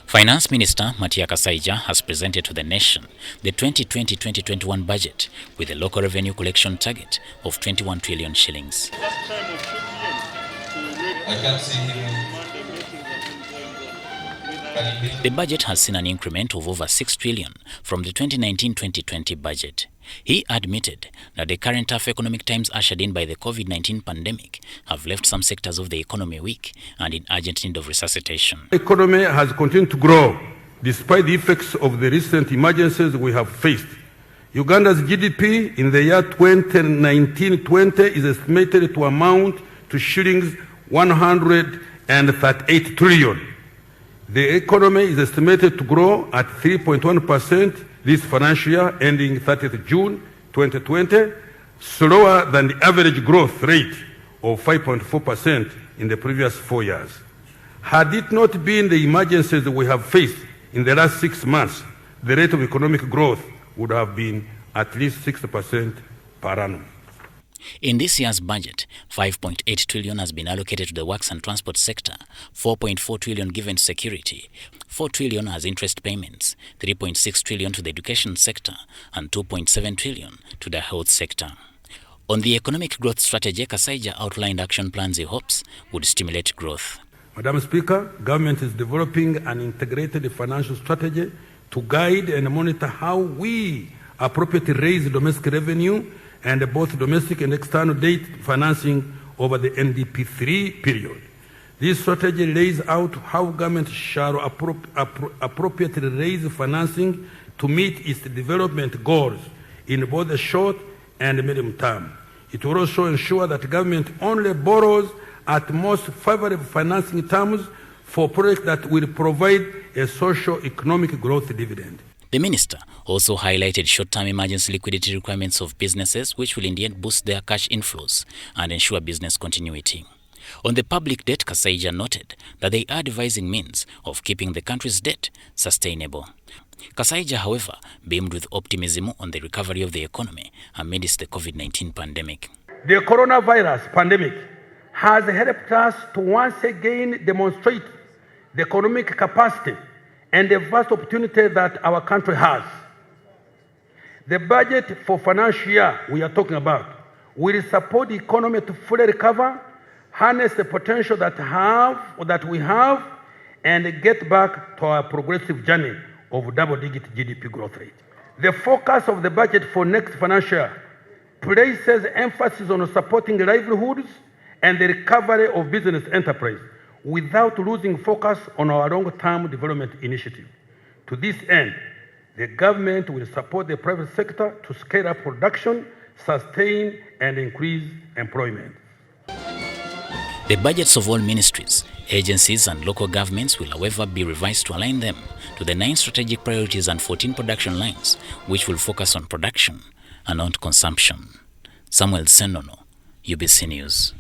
Finance Minister Matia Kasaija has presented to the nation the 2020-2021 budget with a local revenue collection target of 21 trillion shillings. I can't see him. The budget has seen an increment of over 6 trillion from the 2019-2020 budget. He admitted that the current tough economic times ushered in by the COVID-19 pandemic have left some sectors of the economy weak and in urgent need of resuscitation. The economy has continued to grow despite the effects of the recent emergencies we have faced. Uganda's GDP in the year 2019-20 is estimated to amount to shillings 138 trillion. The economy is estimated to grow at 3.1% this financial year ending 30th June 2020, slower than the average growth rate of 5.4% in the previous 4 years. Had it not been the emergencies we have faced in the last 6 months, the rate of economic growth would have been at least 6% per annum. In this year's budget, 5.8 trillion has been allocated to the works and transport sector, 4.4 trillion given to security, 4 trillion as interest payments, 3.6 trillion to the education sector, and 2.7 trillion to the health sector. On the economic growth strategy, Kasaija outlined action plans he hopes would stimulate growth. Madam Speaker, government is developing an integrated financial strategy to guide and monitor how we appropriately raise domestic revenue and both domestic and external debt financing over the NDP3 period. This strategy lays out how government shall appropriately raise financing to meet its development goals in both the short and medium term. It will also ensure that government only borrows at most favorable financing terms for projects that will provide a socio-economic growth dividend. The minister also highlighted short-term emergency liquidity requirements of businesses, which will indeed boost their cash inflows and ensure business continuity. On the public debt, Kasaija noted that they are devising means of keeping the country's debt sustainable. Kasaija, however, beamed with optimism on the recovery of the economy amidst the COVID-19 pandemic. The coronavirus pandemic has helped us to once again demonstrate the economic capacity and the vast opportunity that our country has. The budget for financial year we are talking about will support the economy to fully recover, harness the potential that we have, and get back to our progressive journey of double-digit GDP growth rate. The focus of the budget for next financial year places emphasis on supporting livelihoods and the recovery of business enterprise, without losing focus on our long-term development initiative. To this end, the government will support the private sector to scale up production, sustain and increase employment. The budgets of all ministries, agencies and local governments will, however, be revised to align them to the 9 strategic priorities and 14 production lines, which will focus on production and not consumption. Samuel Senono, UBC News.